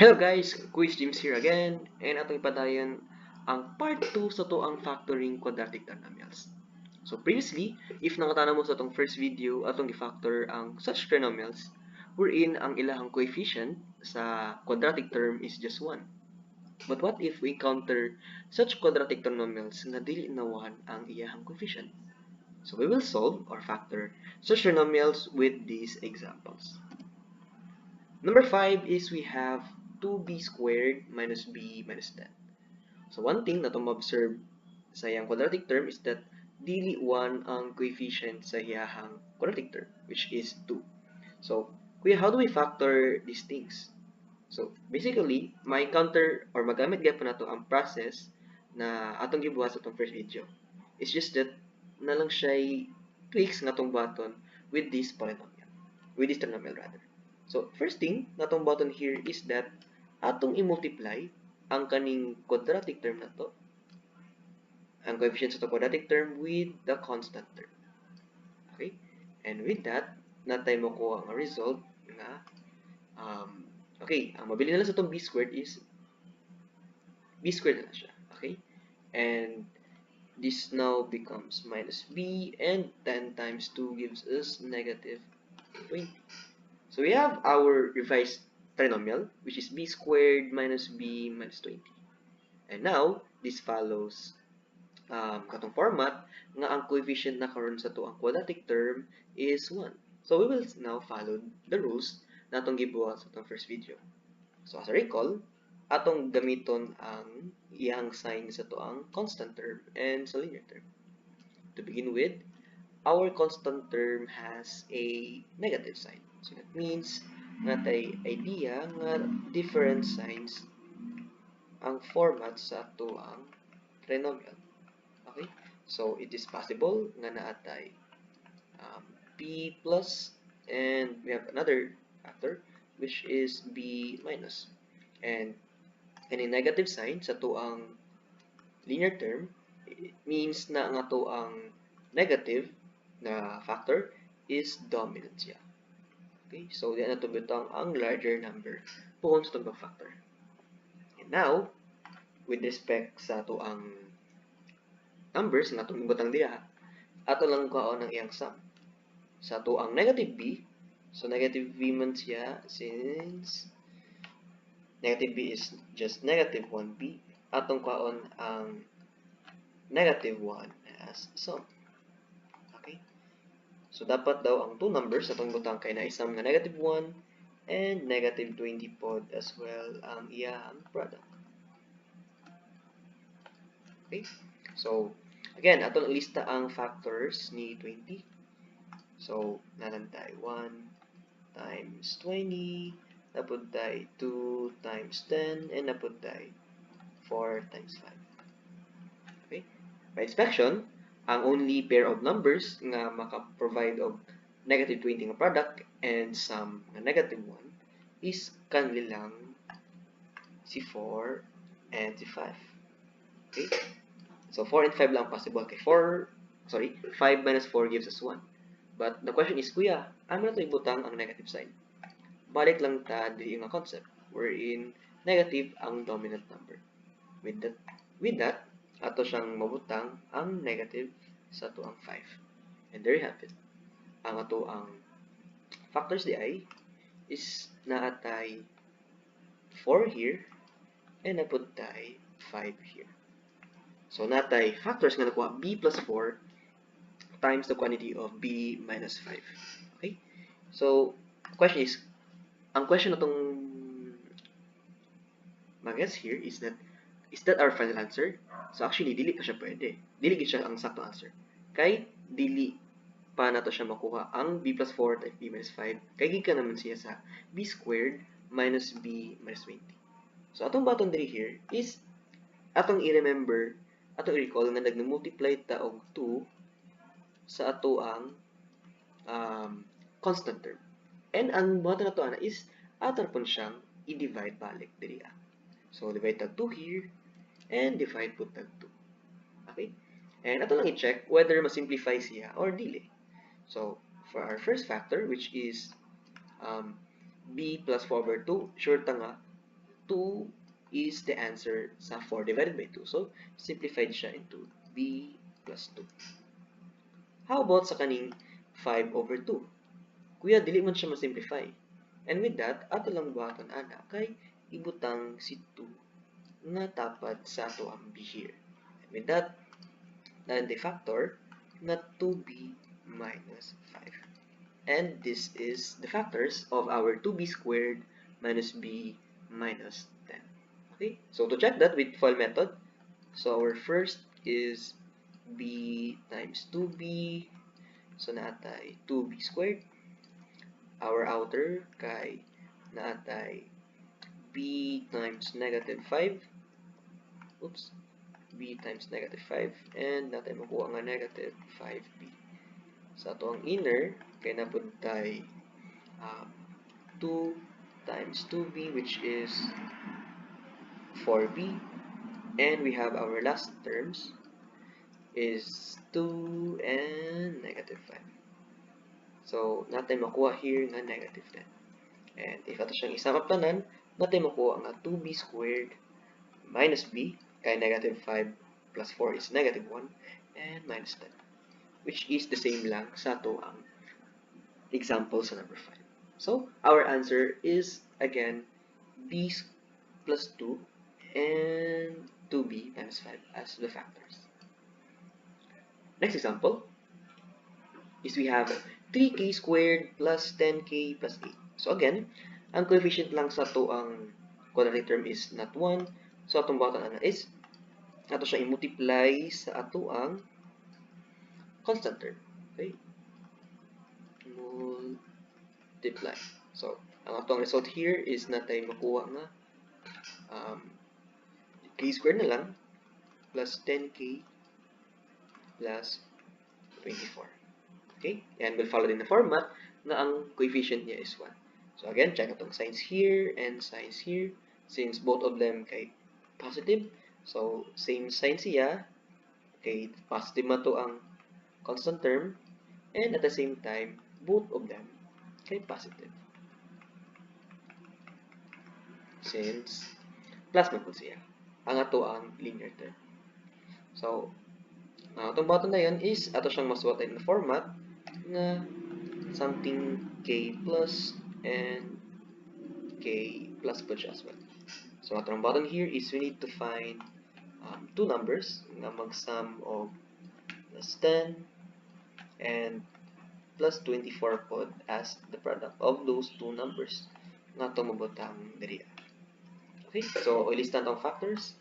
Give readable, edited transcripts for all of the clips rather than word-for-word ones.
Hello guys, Quiz James here again, and atong ipadayon ang part 2 sa to ang factoring quadratic trinomials. So previously, if nakatana mo sa atong first video, atong gi-factor ang such trinomials wherein ang ilahang coefficient sa quadratic term is just 1. But what if we encounter such quadratic trinomials na dili na 1 ang iyahang coefficient? So we will solve or factor such trinomials with these examples. Number 5 is we have 2b squared minus b minus 10. So one thing na itong observe sa iyang quadratic term is that dili 1 ang coefficient sa iyahang quadratic term, which is 2. So, kuya, how do we factor these things? So, basically, may counter or magamit gyapon nato ang process na atong gibuhat sa atong first video. It's just that na lang siya tweaks nga atong button with this polynomial, with this trinomial rather. So, first thing natong button here is that atong i-multiply ang kaning quadratic term na to, ang coefficient sa to quadratic term with the constant term. Okay? And with that, natay mo ko ang result na okay, ang mabili na lang sa itong b squared is b squared na siya. Okay? And this now becomes minus b, and 10 times 2 gives us negative 20. So we have our revised trinomial, which is b squared minus b minus 20. And now, this follows katong format nga ang coefficient na karon sa to ang quadratic term is 1. So we will now follow the rules na atong gibuhat sa atong first video. So as a recall, atong gamiton ang iyang sign sa to ang constant term and sa linear term. To begin with, our constant term has a negative sign. So that means natay idea nga different signs ang format sa ato ang trinomial. Okay? So it is possible nga naatay b plus, and we have another factor which is b minus. And any negative sign sa to ang linear term, it means na ang ato ang negative na factor is dominant siya. Okay, so diyan na tubutang ang larger number puhon sa itong factor. And now, with respect sa ato ang numbers nga itong ibutang diya, ato lang kaon ang iyang sum. Sa ato ang negative b, so negative b man siya since negative b is just negative 1b, atong kaon ang negative 1 as sum. Okay? So, dapat daw ang two numbers atong butang kay na isang nga negative 1 and negative 20 pod as well ang iyang product. Okay? So, again, atong lista ang factors ni 20. So, nalantay 1 times 20, napuntay 2 times 10, and napuntay 4 times 5. Okay? By inspection, ang only pair of numbers nga maka-provide of negative 20 nga product and sum nga negative 1 is kanilang si 4 and si 5. Okay? So 4 and 5 lang possible kay 5 minus 4 gives us 1. But the question is, kuya, ano na ito ibutang ang negative sign? Balik lang ta di yung concept wherein negative ang dominant number. With that, ato siyang mabutang ang negative sa ato ang 5. And there you have it. Ang ato ang factors di ay is naatay 4 here and napuntay 5 here. So natay factors nga nakuha b plus 4 times the quantity of b minus 5. Okay? So, ang question natong mag-guess here is that our final answer? So actually, dili pa siya pwede. Dili gid siya ang sakto answer. Kay dili pa nato siya makuha ang b plus 4 times b minus 5. Kay gikan naman siya sa b squared minus b minus 20. So atong button diri here is atong i-remember, atong i-recall nga nag-multiply ta og 2 sa ato ang constant term. And ang button na to ana is ato pon siyang i-divide balik diri. So, divide tag 2 here, and divide po tag 2. Okay? And ato lang i-check whether ma-simplify siya or dili. So, for our first factor, which is b plus 4 over 2, sure ta nga, 2 is the answer sa 4 divided by 2. So, simplified siya into b plus 2. How about sa kaning 5 over 2? Kuya, dili man siya ma-simplify. And with that, ato lang buhaton ana kay ibutang si 2 nga tapad sa ato ang b here. And with that, the factor na 2b minus 5. And this is the factors of our 2b squared minus b minus 10. Okay, so to check that with FOIL method, so our first is b times 2b, so naatay 2b squared. Our outer kay naatay b times negative 5, oops, b times negative 5, and natin makuha nga negative 5b. Sa ato ang inner, kay napuntay 2 times 2b, which is 4b, and we have our last terms is 2 and negative 5. So, natin makuha here nga negative 10. And if ato siyang isang tanan, natin makuha nga 2b squared minus b, kay negative 5 plus 4 is negative 1, and minus 10, which is the same lang sa ato ang example sa number 5. So, our answer is, again, b plus 2 and 2b times 5 as the factors. Next example is we have 3k squared plus 10k plus 8. So again, ang coefficient lang sa ato ang quadratic term is not 1. So atong button na is ato siya i-multiply sa ato ang constant term. Okay? Multiply. So, ang atong result here is natay makuha nga k squared na lang plus 10k plus 24. Okay? And we'll follow din the format na ang coefficient niya is 1. So again, check atong signs here and signs here. Since both of them kay positive, so same sign siya. Okay, positive man to ang constant term, and at the same time, both of them kay positive. Since plus man po siya. Ang ato ang linear term. So, atong button na yan is ato siyang masuwatan na format na something k plus and k plus po siya as well. So atong button here is we need to find two numbers na mag-sum of plus 10 and plus 24 pod as the product of those two numbers nga ito mabutang diri. Okay, so ilistan tong factors.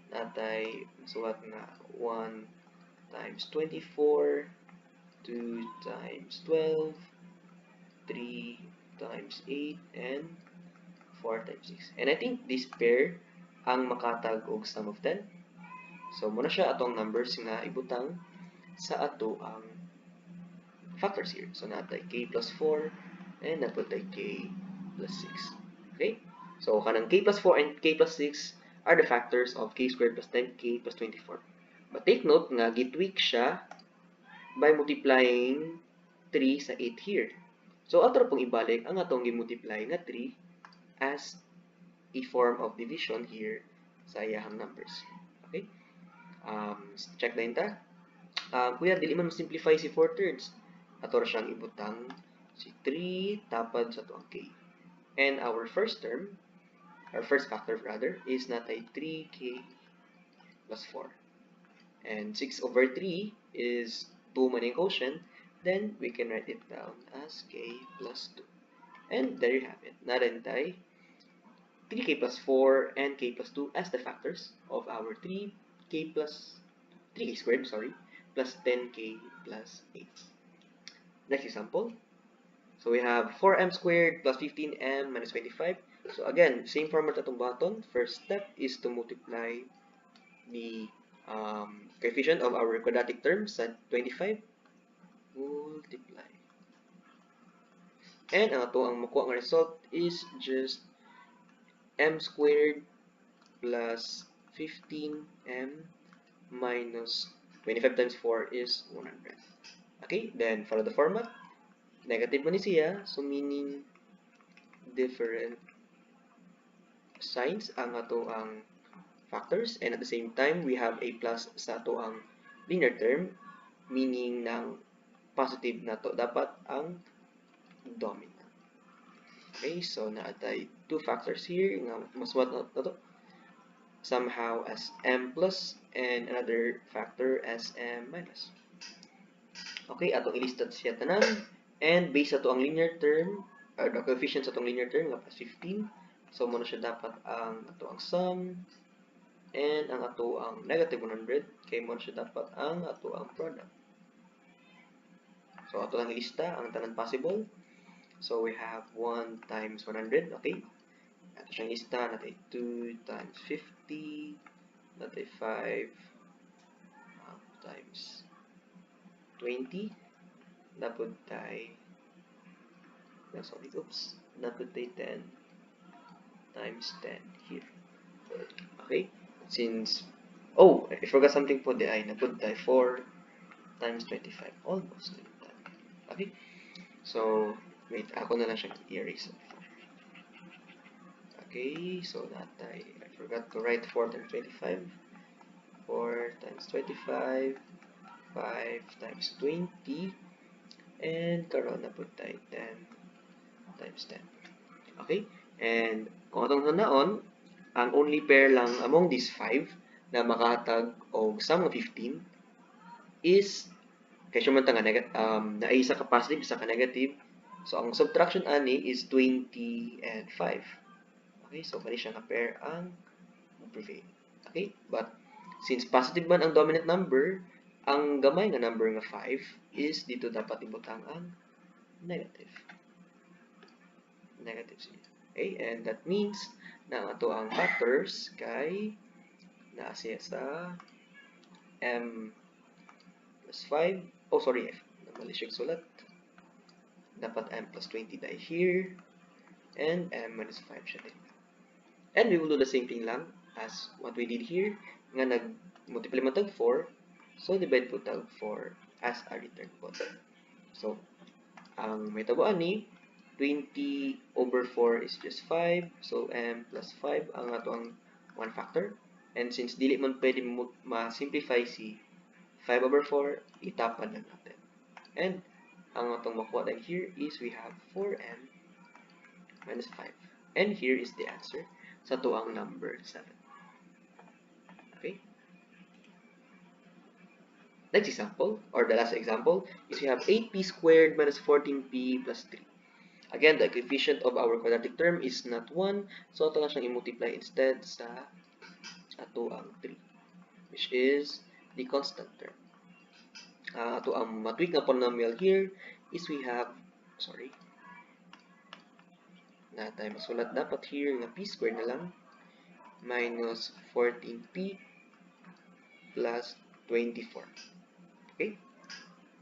Natay suwat nga 1 times 24, 2 times 12, 3 times 8, and 4 times 6. And I think this pair ang makatag og sum of 10. So muna siya atong numbers nga ibutang sa ato ang factors here. So natay k plus 4 and naputay k plus 6. Okay? So kanang k plus 4 and k plus 6 are the factors of k squared plus 10k plus 24. But take note nga gitweak siya by multiplying 3 sa 8 here. So ato pong ibalik ang atong gi-multiply nga 3 as a form of division here sa iyahang numbers. Okay? Check na yun ta. Kuya, dili man simplify si 4/3. Ato siyang ibutang si 3 tapad sa tuang k. And our first term, our first factor rather, is natay 3k plus 4. And 6 over 3 is 2 man yung quotient, then we can write it down as k plus 2. And there you have it. Narentay 3k plus 4 and k plus 2 as the factors of our 3k squared, plus 10k plus 8. Next example. So we have 4m squared plus 15m minus 25. So again, same format atong button. First step is to multiply the coefficient of our quadratic terms at 25. Multiply. And ang ato ang makuha nga result is just m squared plus 15m minus 25 times 4 is 100. Okay, then follow the format. Negative man ni siya, so meaning different signs ang ato ang factors, and at the same time we have a plus sa ato ang linear term, meaning ng positive na to dapat ang dominant. Okay, so naatay two factors here nga mas what na to somehow as m plus and another factor as m minus. Okay, atong ilistat siya tanan, and based ato ang linear term or the coefficient sa atong linear term nga plus 15, so mo na siya dapat ang ato ang sum, and ang ato ang negative 100 kay mo na siya dapat ang ato ang product. So ato lang ilista ang tanan possible. So we have 1 times 100, okay? Ato siyang lista, natay 2 times 50, natay 5 times 20, napod tay, napod tay 10 times 10 here. Okay? Since, oh, I forgot something po di ay, napod tay 4 times 25, almost like that. Okay? So, wait, ako na lang siyang i-erase. Okay, so natay, I forgot to write 4 times 25, 4 times 25, 5 times 20, and karon na po tayo 10 times 10. Okay? And kung atong naon, ang only pair lang among these 5 na makahatag og sum of 15 is kay siya man nga na isa ka positive, isa ka negative. So ang subtraction ani is 20 and 5. Okay? So kani siya ka pair ang prevail. Okay? But since positive man ang dominant number, ang gamay nga number nga 5 is dito dapat ibutang ang negative. Negative siya. Okay? And that means na ato ang factors kay naa siya sa m plus 5. Oh, sorry. Mali siya sulat. Dapat m plus 20 dahil here. And m minus 5 siya din. And we will do the same thing lang as what we did here. Nga nag-multiply mo tag 4. So, divide po tag 4 as a return product. So, ang may tabuan ni 20 over 4 is just 5. So, m plus 5 ang ato ang one factor. And since dili man pwede ma-simplify si 5 over 4, itapan lang natin. And ang atong makuha din here is we have 4m minus 5. And here is the answer sa to ang number 7. Okay? Next example, or the last example, is we have 8p squared minus 14p plus 3. Again, the coefficient of our quadratic term is not 1, so ito na siyang i-multiply instead sa ato ang 3, which is the constant term. Ato ang matwig na polynomial here is we have, na tayo masulat dapat here na p squared na lang minus 14p plus 24. Okay?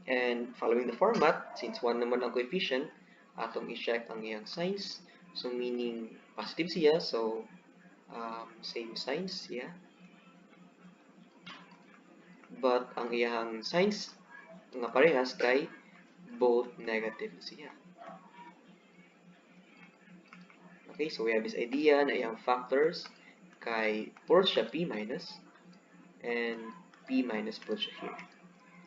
And following the format, since 1 naman ang coefficient, atong i-check ang iyang signs. So, meaning positive siya. So, same signs siya. But, ang iyang signs nga parehas kay both negative siya. Okay, so we have this idea na iyang factors kay puro siya p minus and p minus puro siya here.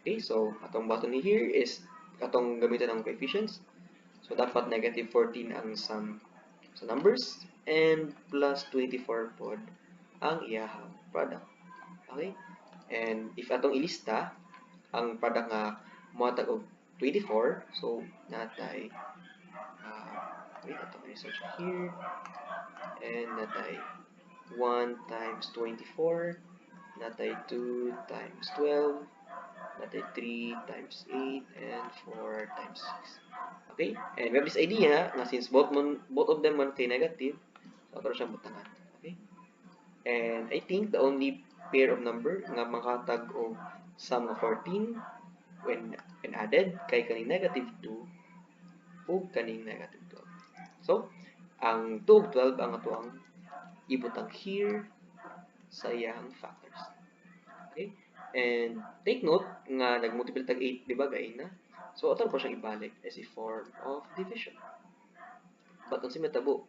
Okay, so atong button ni here is atong gamitan ang coefficients. So dapat negative 14 ang sum sa numbers and plus 24 pod ang iyahang product. Okay? And if atong ilista ang product nga moatag og 24, so natay wait, atong research here, and natay 1 times 24, natay 2 times 12, natay 3 times 8, and 4 times 6. Okay? And we have this idea na since both of them man kay negative, so ato siyang butangan. Okay? And I think the only pair of number nga makatag og sum of 14 when added kay kaning negative 2 ug kaning negative 12. So, ang 2 ug 12 ang ato ang ibutang here sa iyang factors. Okay? And take note nga nag-multiply tag 8, di ba, gay na? So, ato po siyang ibalik as a form of division. But, kung si metabo,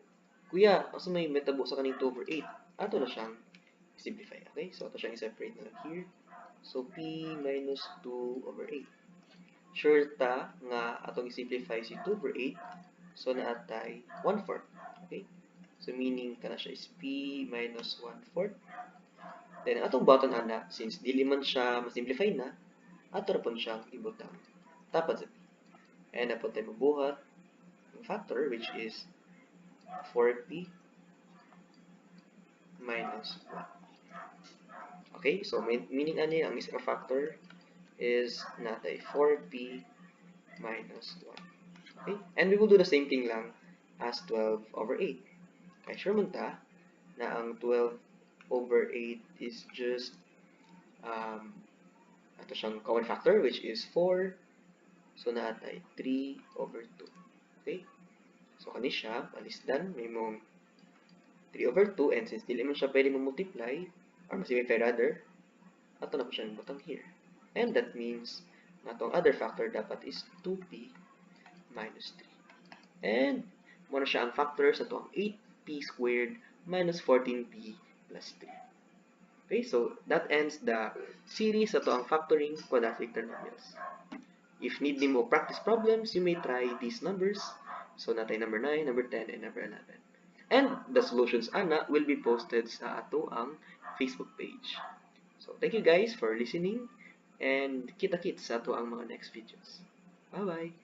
Kuya, asa may metabo sa kaning 2 over 8? Ato na siyang simplify. Okay? So, ato siyang i-separate na lang here. So, P minus 2 over 8. Sure ta nga atong i-simplify si 2 over 8. So, naatay 1/4. Okay? So, meaning kana siya is P minus 1/4. Then, atong button ana, since dili man siya masimplify na, ato na po siyang ibutang tapad sa P. And na po tayo mabuhat ng factor which is 4P minus 1. Okay, so meaning ani ang isang factor is natay 4P minus 1. Okay, and we will do the same thing lang as 12 over 8. Kaya sure man ta na ang 12 over 8 is just ato siyang common factor which is 4. So natay 3 over 2. Okay, so kani siya palisdan may mong 3 over 2, and since dili man siya pwede multiply or masimplify rather, ato na po siya butang here. And that means na itong other factor dapat is 2p minus 3. And muna siya ang factor sa itong 8p squared minus 14p plus 3. Okay, so that ends the series sa itong factoring quadratic trinomials. If need mo practice problems, you may try these numbers. So natay number 9, number 10, and number 11. And the solutions ana will be posted sa ato ang Facebook page. So thank you guys for listening, and kita-kits sa ato ang mga next videos. Bye-bye!